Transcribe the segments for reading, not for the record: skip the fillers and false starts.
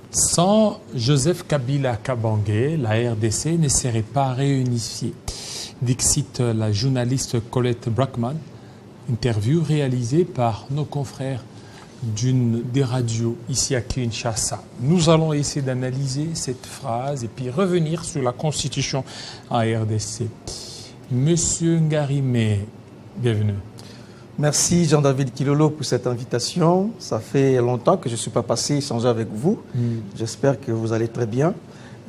Sans Joseph Kabila Kabange, la RDC ne serait pas réunifiée. Dixit la journaliste Colette Brackman, interview réalisée par nos confrères d'une des radios ici à Kinshasa. Nous allons essayer d'analyser cette phrase et puis revenir sur la constitution en RDC. Monsieur Ngarimé, bienvenue. Merci Jean-David Kilolo pour cette invitation. Ça fait longtemps que je ne suis pas passé échanger avec vous. J'espère que vous allez très bien.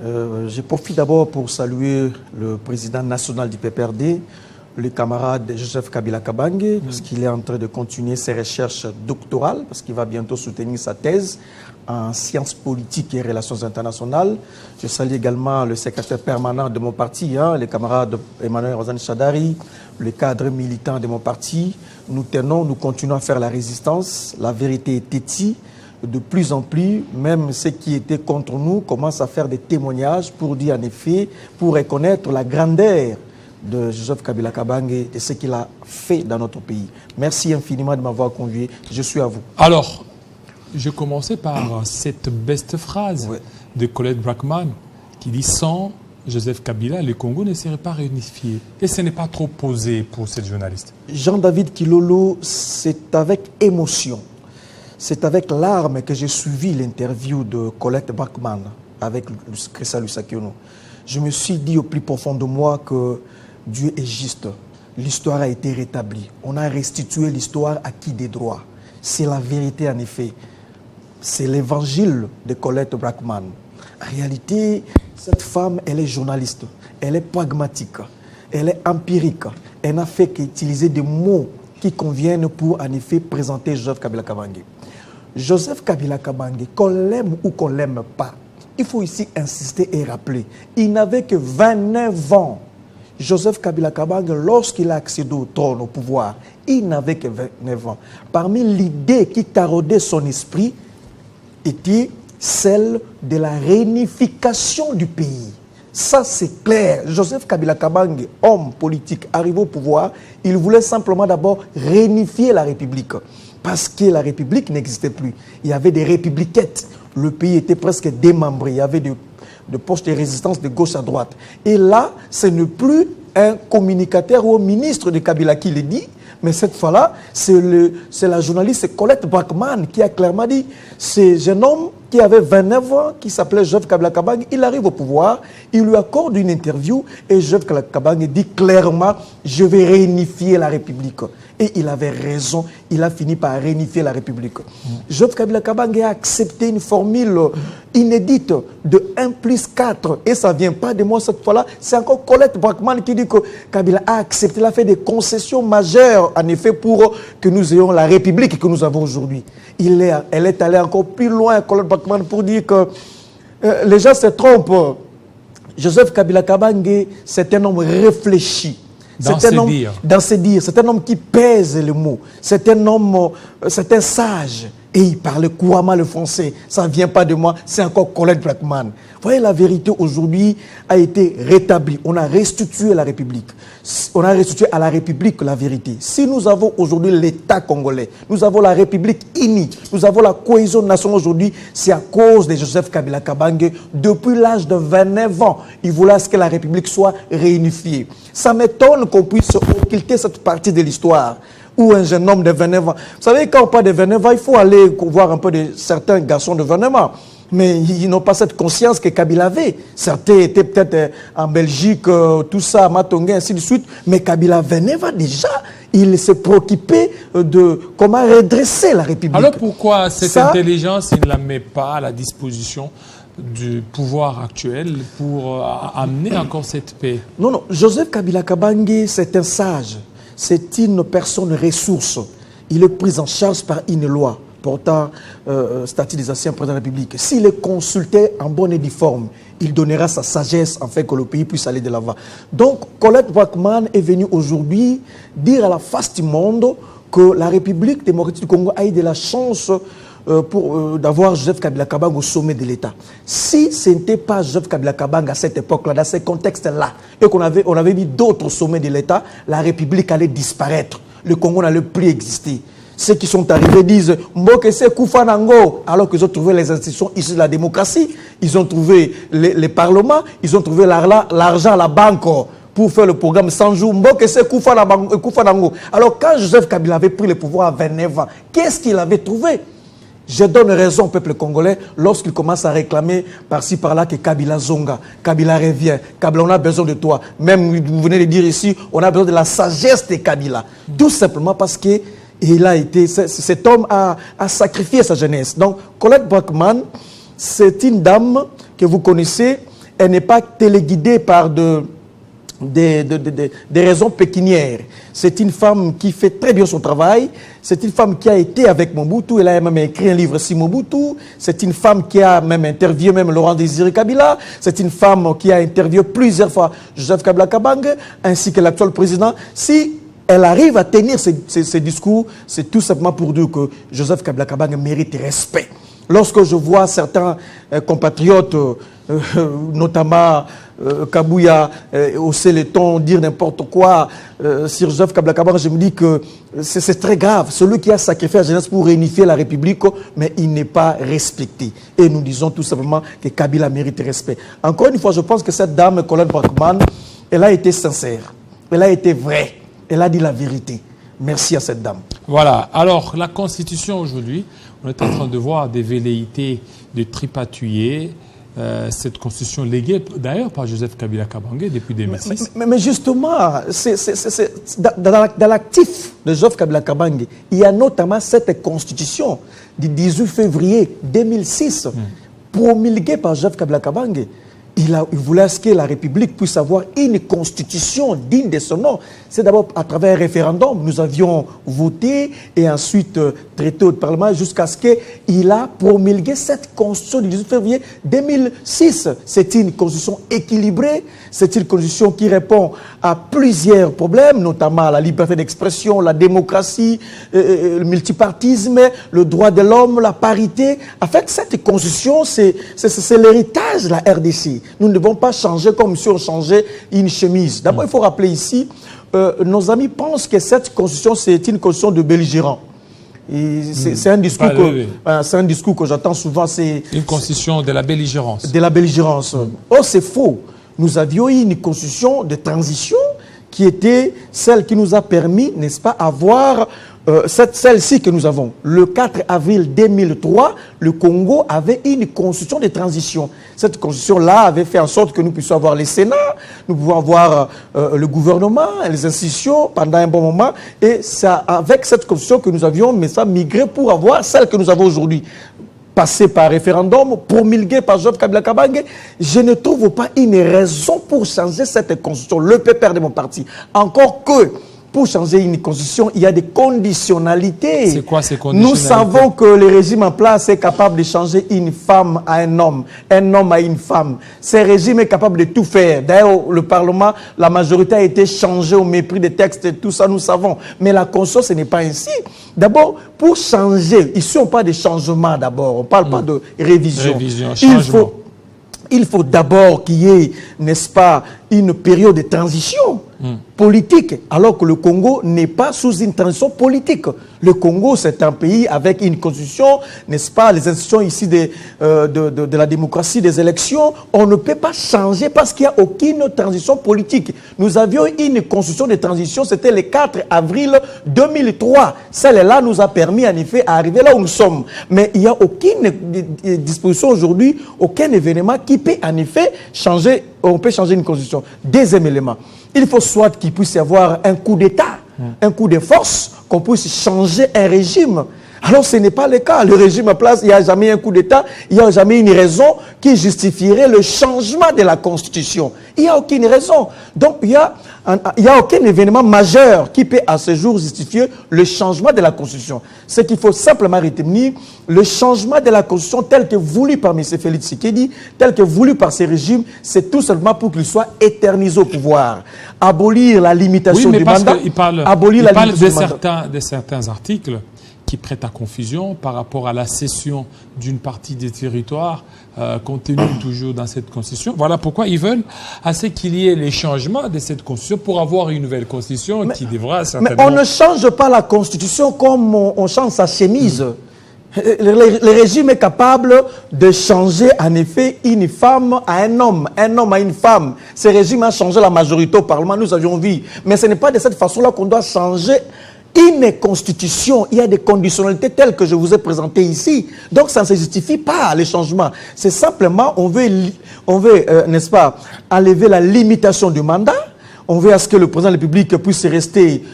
Je profite d'abord pour saluer le président national du PPRD, le camarade Joseph Kabila Kabange, parce qu'il est en train de continuer ses recherches doctorales, parce qu'il va bientôt soutenir sa thèse en sciences politiques et relations internationales. Je salue également le secrétaire permanent de mon parti, le camarade Emmanuel Rosane Chadari, le cadre militant de mon parti. Nous continuons à faire la résistance. La vérité est têtie. De plus en plus, même ceux qui étaient contre nous commencent à faire des témoignages pour dire en effet, pour reconnaître la grandeur de Joseph Kabila Kabange et ce qu'il a fait dans notre pays. Merci infiniment de m'avoir convié. Je suis à vous. Alors, je commençais par cette beste phrase de Colette Brackman qui dit « Sans Joseph Kabila, le Congo ne serait pas réunifié ». Et ce n'est pas trop posé pour cette journaliste. Jean-David Kilolo, c'est avec émotion, c'est avec larmes que j'ai suivi l'interview de Colette Brackman avec Christa Lusakiono. Je me suis dit au plus profond de moi que Dieu est juste. L'histoire a été rétablie. On a restitué l'histoire à qui des droits. C'est la vérité en effet. C'est l'évangile de Colette Brackman. En réalité, cette femme, elle est journaliste. Elle est pragmatique. Elle est empirique. Elle n'a fait qu'utiliser des mots qui conviennent pour en effet présenter Joseph Kabila Kabange. Joseph Kabila Kabange, qu'on l'aime ou qu'on ne l'aime pas, il faut ici insister et rappeler, il n'avait que 29 ans. Joseph Kabila Kabange, lorsqu'il a accédé au trône, au pouvoir, il n'avait que 29 ans. Parmi l'idée qui taraudait son esprit était celle de la réunification du pays. Ça, c'est clair. Joseph Kabila Kabange, homme politique, arrivé au pouvoir, il voulait simplement d'abord réunifier la République. Parce que la République n'existait plus. Il y avait des républiquettes. Le pays était presque démembré. Il y avait de postes de résistance de gauche à droite. Et là, ce n'est plus un communicateur ou un ministre de Kabila qui le dit, mais cette fois-là, c'est la journaliste Colette Brackman qui a clairement dit, ce jeune homme qui avait 29 ans, qui s'appelait Joseph Kabila Kabange, il arrive au pouvoir, il lui accorde une interview et Joseph Kabila Kabange dit clairement, je vais réunifier la République. Et il avait raison, il a fini par réunifier la République. Joseph Kabila Kabange a accepté une formule inédite de 1+4. Et ça ne vient pas de moi cette fois-là. C'est encore Colette Brackman qui dit que Kabila a accepté, il a fait des concessions majeures, en effet, pour que nous ayons la République que nous avons aujourd'hui. Elle est allée encore plus loin, Colette Brackman, pour dire que les gens se trompent. Joseph Kabila Kabange, c'est un homme réfléchi. C'est un homme qui pèse les mots. C'est un homme, c'est un sage. Et il parlait couramment le français. Ça ne vient pas de moi, c'est encore Colette Brackman. Vous voyez, la vérité aujourd'hui a été rétablie. On a restitué la République. On a restitué à la République la vérité. Si nous avons aujourd'hui l'État congolais, nous avons la République unie, nous avons la cohésion nationale aujourd'hui, c'est à cause de Joseph Kabila Kabange. Depuis l'âge de 29 ans, il voulait que la République soit réunifiée. Ça m'étonne qu'on puisse occulter cette partie de l'histoire. Ou un jeune homme de 29 ans. Vous savez, quand on parle de 29 ans, il faut aller voir un peu de certains garçons de 29 ans. Mais ils n'ont pas cette conscience que Kabila avait. Certains étaient peut-être en Belgique, tout ça, à Matongué, ainsi de suite. Mais Kabila 29 ans déjà, il s'est préoccupé de comment redresser la République. Alors pourquoi cette intelligence, il ne la met pas à la disposition du pouvoir actuel pour amener encore cette paix? Non, Joseph Kabila Kabange, c'est un sage. C'est une personne ressource. Il est pris en charge par une loi portant statut des anciens présidents de la République. S'il est consulté en bonne et due forme, il donnera sa sagesse afin que le pays puisse aller de l'avant. Donc, Colette Brackman est venue aujourd'hui dire à la face du monde que la République démocratique du Congo a eu de la chance d'avoir Joseph Kabila Kabange au sommet de l'État. Si ce n'était pas Joseph Kabila Kabange à cette époque-là, dans ce contexte-là, et qu'on avait mis d'autres sommets de l'État, la République allait disparaître. Le Congo n'allait plus exister. Ceux qui sont arrivés disent Mbokese Koufanango, alors qu'ils ont trouvé les institutions issues de la démocratie, ils ont trouvé les parlements, ils ont trouvé l'argent à la banque pour faire le programme 100 jours. Mbokese Koufanango. Alors quand Joseph Kabila avait pris le pouvoir à 29 ans, qu'est-ce qu'il avait trouvé? Je donne raison au peuple congolais lorsqu'il commence à réclamer par-ci par-là que Kabila zonga, Kabila revient, Kabila on a besoin de toi. Même vous venez de dire ici, on a besoin de la sagesse de Kabila. Tout simplement parce que cet homme a sacrifié sa jeunesse. Donc Colette Braeckman, c'est une dame que vous connaissez, elle n'est pas téléguidée par des raisons pécuniaires. C'est une femme qui fait très bien son travail. C'est une femme qui a été avec Mobutu. Elle a même écrit un livre sur Mobutu. C'est une femme qui a même interviewé même Laurent Désiré Kabila. C'est une femme qui a interviewé plusieurs fois Joseph Kabila Kabange ainsi que l'actuel président. Si elle arrive à tenir ces discours, c'est tout simplement pour dire que Joseph Kabila Kabange mérite respect. Lorsque je vois certains compatriotes, notamment Kabouya, hausser le ton, dire n'importe quoi sur Joseph Kabila Kabange, je me dis que c'est très grave. Celui qui a sacrifié la jeunesse pour réunifier la République, mais il n'est pas respecté. Et nous disons tout simplement que Kabila mérite respect. Encore une fois, je pense que cette dame, Colette Braeckman, elle a été sincère, elle a été vraie, elle a dit la vérité. Merci à cette dame. Voilà. Alors, la Constitution aujourd'hui, on est en train de voir des velléités de tripatouiller cette Constitution léguée d'ailleurs par Joseph Kabila Kabange depuis 2006. Mais justement, dans l'actif de Joseph Kabila Kabange, il y a notamment cette Constitution du 18 février 2006, promulguée par Joseph Kabila Kabange. Il voulait que la République puisse avoir une constitution digne de son nom. C'est d'abord à travers un référendum. Nous avions voté et ensuite traité au Parlement jusqu'à ce qu'il a promulgué cette constitution du 18 février 2006. C'est une constitution équilibrée. C'est une constitution qui répond à plusieurs problèmes, notamment la liberté d'expression, la démocratie, le multipartisme, le droit de l'homme, la parité. En fait, cette constitution, c'est l'héritage de la RDC. Nous ne devons pas changer comme si on changeait une chemise. D'abord, il faut rappeler ici, nos amis pensent que cette constitution, c'est une constitution de belligérants. C'est un discours que j'entends souvent. C'est une constitution de la belligérance. De la belligérance. Or, c'est faux. Nous avions eu une constitution de transition qui était celle qui nous a permis, n'est-ce pas, avoir celle-ci que nous avons. Le 4 avril 2003, le Congo avait une constitution de transition. Cette constitution-là avait fait en sorte que nous puissions avoir les Sénats, nous pouvons avoir le gouvernement, les institutions pendant un bon moment. Et c'est avec cette constitution que nous avions, mais ça, migré pour avoir celle que nous avons aujourd'hui. Passé par référendum, promulgué par Joseph Kabila Kabange, je ne trouve pas une raison pour changer cette constitution. Le pépère de mon parti. Encore que, pour changer une constitution, il y a des conditionnalités. C'est quoi ces conditionnalités? Nous savons que le régime en place est capable de changer une femme à un homme à une femme. Ce régime est capable de tout faire. D'ailleurs, le Parlement, la majorité a été changée au mépris des textes et tout ça, nous savons. Mais la constitution, ce n'est pas ainsi. D'abord, pour changer, ici on parle de changement d'abord, on ne parle pas de révision. Changement. Il faut d'abord qu'il y ait, n'est-ce pas, une période de transition politique, alors que le Congo n'est pas sous une transition politique. Le Congo, c'est un pays avec une constitution, n'est-ce pas, les institutions ici de la démocratie, des élections. On ne peut pas changer parce qu'il n'y a aucune transition politique. Nous avions une constitution de transition, c'était le 4 avril 2003. Celle-là nous a permis, en effet, d'arriver là où nous sommes. Mais il n'y a aucune disposition aujourd'hui, aucun événement qui peut, en effet, changer. On peut changer une constitution. Deuxième élément, il faut soit qu'il puisse y avoir un coup d'État, un coup de force, qu'on puisse changer un régime. Alors ce n'est pas le cas. Le régime en place, il n'y a jamais un coup d'État, il n'y a jamais une raison qui justifierait le changement de la Constitution. Il n'y a aucune raison. Donc il n'y a aucun événement majeur qui peut à ce jour justifier le changement de la Constitution. Ce qu'il faut simplement retenir, le changement de la Constitution tel que voulu par M. Félix Tshisekedi, tel que voulu par ces régimes, c'est tout simplement pour qu'il soit éternisé au pouvoir. Abolir la limitation du mandat. Il parle de certains articles qui prête à confusion par rapport à la cession d'une partie des territoires contenus toujours dans cette constitution. Voilà pourquoi ils veulent assez qu'il y ait les changements de cette constitution pour avoir une nouvelle constitution qui devra certainement... Mais on ne change pas la constitution comme on change sa chemise. Le régime est capable de changer en effet une femme à un homme à une femme. Ce régime a changé la majorité au Parlement, nous avions vu. Mais ce n'est pas de cette façon-là qu'on doit changer une constitution. Il y a des conditionnalités telles que je vous ai présentées ici. Donc ça ne se justifie pas, les changements. C'est simplement, on veut n'est-ce pas, enlever la limitation du mandat. On veut à ce que le président de la République puisse rester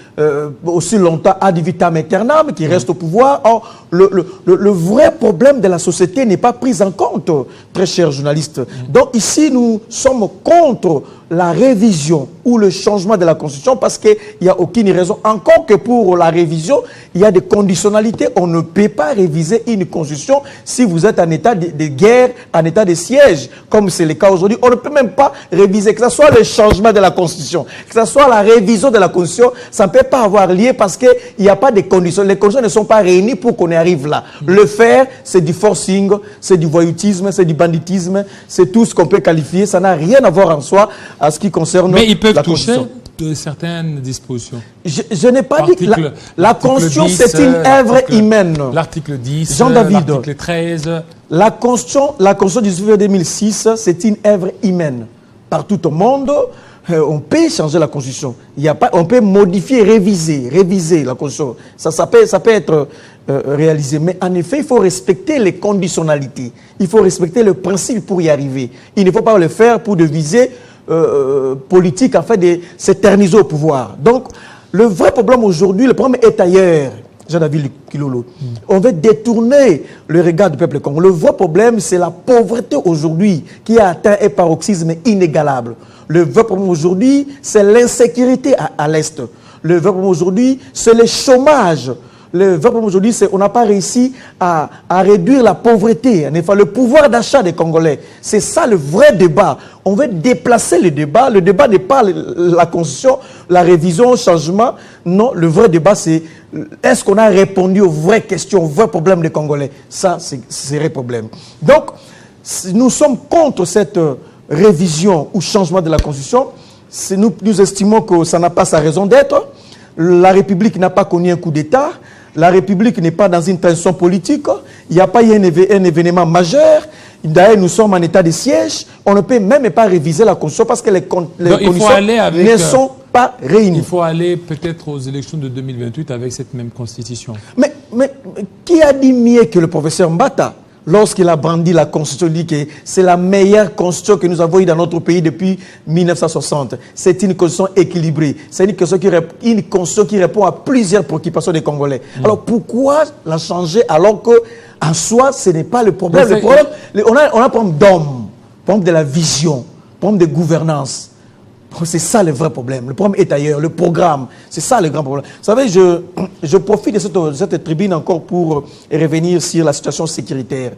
aussi longtemps ad vitam aeternam, qu'il reste au pouvoir. Or, le vrai problème de la société n'est pas pris en compte, très chers journalistes. Donc ici, nous sommes contre la révision ou le changement de la Constitution parce qu'il n'y a aucune raison. Encore que pour la révision, il y a des conditionnalités. On ne peut pas réviser une Constitution si vous êtes en état de guerre, en état de siège, comme c'est le cas aujourd'hui. On ne peut même pas réviser, que ce soit le changement de la Constitution, que ce soit la révision de la Constitution, ça ne peut pas avoir lieu parce qu'il n'y a pas de conditions. Les conditions ne sont pas réunies pour qu'on arrive là. Le faire, c'est du forcing, c'est du voyoutisme, c'est du banditisme, c'est tout ce qu'on peut qualifier. Ça n'a rien à voir en soi à ce qui concerne mais ils peuvent toucher de certaines dispositions. Je n'ai pas dit que la Constitution, c'est une œuvre humaine. L'article 10, Jean-David, l'article 13. La Constitution du 18 février 2006, c'est une œuvre humaine. Partout au monde, on peut changer la Constitution. On peut modifier, réviser la Constitution. Ça peut être réalisé. Mais en effet, il faut respecter les conditionnalités. Il faut respecter le principe pour y arriver. Il ne faut pas le faire pour de visées politiques afin de s'éterniser au pouvoir. Donc, le vrai problème aujourd'hui, le problème est ailleurs. Jean-David Kilolo. On veut détourner le regard du peuple congolais. Le vrai problème, c'est la pauvreté aujourd'hui qui a atteint un paroxysme inégalable. Le vrai problème aujourd'hui, c'est l'insécurité à l'Est. Le vrai problème aujourd'hui, c'est le chômage. Le vrai problème aujourd'hui, c'est qu'on n'a pas réussi à réduire la pauvreté, en effet, le pouvoir d'achat des Congolais. C'est ça le vrai débat. On veut déplacer le débat. Le débat n'est pas la Constitution, la révision, le changement. Non, le vrai débat, c'est est-ce qu'on a répondu aux vraies questions, aux vrais problèmes des Congolais. Ça, c'est un vrai problème. Donc, nous sommes contre cette révision ou changement de la Constitution. Nous estimons que ça n'a pas sa raison d'être. La République n'a pas connu un coup d'État. La République n'est pas dans une tension politique. Il n'y a pas eu un événement majeur. D'ailleurs, nous sommes en état de siège. On ne peut même pas réviser la Constitution parce que les conditions ne sont pas réunies. Il faut aller peut-être aux élections de 2028 avec cette même Constitution. Mais qui a dit mieux que le professeur Mbata lorsqu'il a brandi la Constitution, il dit que c'est la meilleure Constitution que nous avons eue dans notre pays depuis 1960. C'est une Constitution équilibrée. C'est une Constitution qui répond à plusieurs préoccupations des Congolais. Alors pourquoi la changer alors que en soi, ce n'est pas le problème. Le problème, on a un problème d'homme, problème de la vision, problème de gouvernance. C'est ça le vrai problème. Le problème est ailleurs, le programme. C'est ça le grand problème. Vous savez, je profite de cette tribune encore pour revenir sur la situation sécuritaire.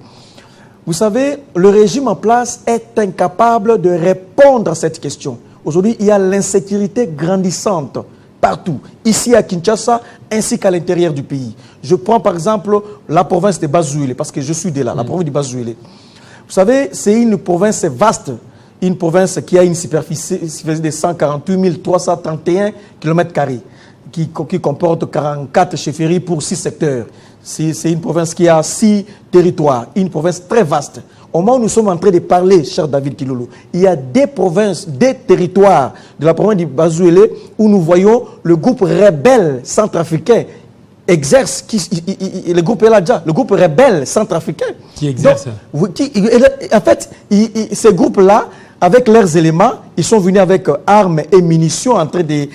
Vous savez, le régime en place est incapable de répondre à cette question. Aujourd'hui, il y a l'insécurité grandissante partout, ici à Kinshasa, ainsi qu'à l'intérieur du pays. Je prends par exemple la province de Bazouélé, parce que je suis de là, la province de Bazouélé. Vous savez, c'est une province vaste. Une province qui a une superficie de 148 331 km², qui comporte 44 chefferies pour 6 secteurs. C'est une province qui a 6 territoires, une province très vaste. Au moment où nous sommes en train de parler, cher David Kilolo, il y a des provinces, des territoires de la province du Bazouélé où nous voyons le groupe rebelle centrafricain exerce, le groupe Eladja, le groupe rebelle centrafricain. Qui exerce. Donc, en fait, ces groupes-là, avec leurs éléments, ils sont venus avec armes et munitions en train de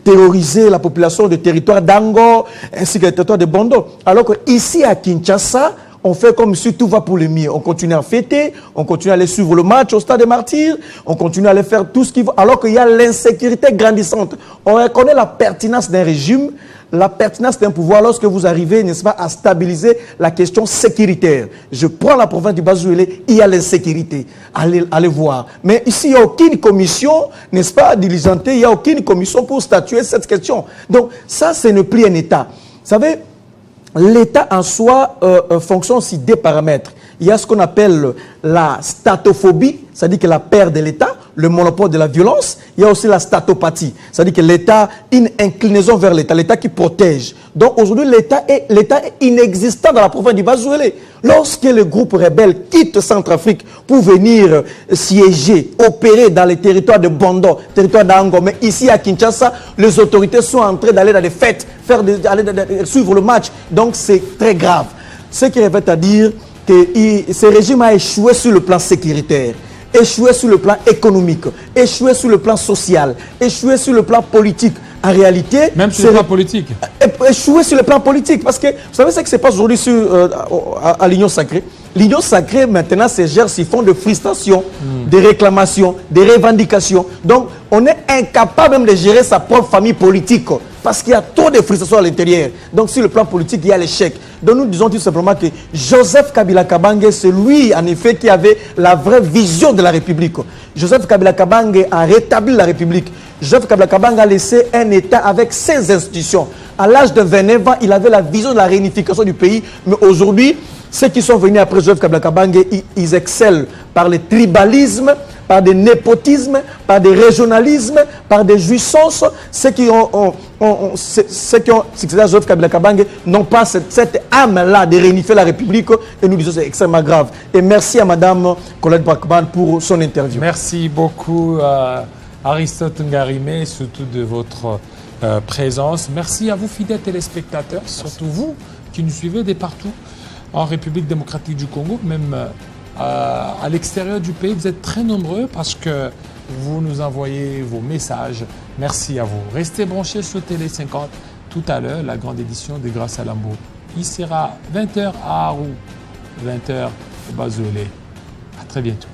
terroriser la population du territoire d'Angor ainsi que le territoire de Bondo. Alors qu'ici à Kinshasa, on fait comme si tout va pour le mieux. On continue à fêter, on continue à aller suivre le match au stade des Martyrs, on continue à aller faire tout ce qu'il faut, alors qu'il y a l'insécurité grandissante. On reconnaît la pertinence d'un régime, la pertinence d'un pouvoir lorsque vous arrivez, n'est-ce pas, à stabiliser la question sécuritaire. Je prends la province du Bazouélé, il y a l'insécurité. Allez voir. Mais ici, il n'y a aucune commission, n'est-ce pas, diligentée, il n'y a aucune commission pour statuer cette question. Donc, ça, ce n'est plus un État. Vous savez, l'État en soi fonctionne sur des paramètres. Il y a ce qu'on appelle la statophobie, c'est-à-dire que la peur de l'État, le monopole de la violence. Il y a aussi la statopathie, c'est-à-dire que l'État, une inclinaison vers l'État, l'État qui protège. Donc aujourd'hui, l'État est inexistant dans la province du Bas-Zoulé. Lorsque le groupe rebelle quitte Centrafrique pour venir siéger, opérer dans les territoires de Bondo, territoire d'Ango, mais ici à Kinshasa, les autorités sont en train d'aller dans des fêtes, suivre le match. Donc c'est très grave. Ce qui revient à dire que ce régime a échoué sur le plan sécuritaire, échoué sur le plan économique, échoué sur le plan social, échoué sur le plan politique. En réalité, même sur le plan politique. Échoué sur le plan politique. Parce que vous savez ce qui se passe aujourd'hui à l'Union Sacrée. L'Union Sacrée, maintenant, se gère sur fond de frustration, de réclamations, de revendications. Donc, on est incapable même de gérer sa propre famille politique. Parce qu'il y a trop de frustration à l'intérieur. Donc, sur le plan politique, il y a l'échec. Donc, nous disons tout simplement que Joseph Kabila Kabange, c'est lui, en effet, qui avait la vraie vision de la République. Joseph Kabila Kabange a rétabli la République. Joseph Kabila Kabange a laissé un État avec ses institutions. À l'âge de 29 ans, il avait la vision de la réunification du pays. Mais aujourd'hui, ceux qui sont venus après Joseph Kabila Kabange, ils excellent par le tribalisme, par des népotismes, par des régionalismes, par des jouissances. Ceux qui ont succédé à Joseph Kabila Kabange n'ont pas cette âme-là de réunifier la République. Et nous disons que c'est extrêmement grave. Et merci à Madame Colette Brackman pour son interview. Merci beaucoup, Aristote Ngarimé, surtout de votre présence. Merci à vous, fidèles téléspectateurs, surtout vous qui nous suivez de partout en République démocratique du Congo, même à l'extérieur du pays. Vous êtes très nombreux parce que vous nous envoyez vos messages. Merci à vous. Restez branchés sur Télé 50. Tout à l'heure, la grande édition de Grâce à l'amour. Il sera 20h à Arou, 20h au Bas-Zoulé. À très bientôt.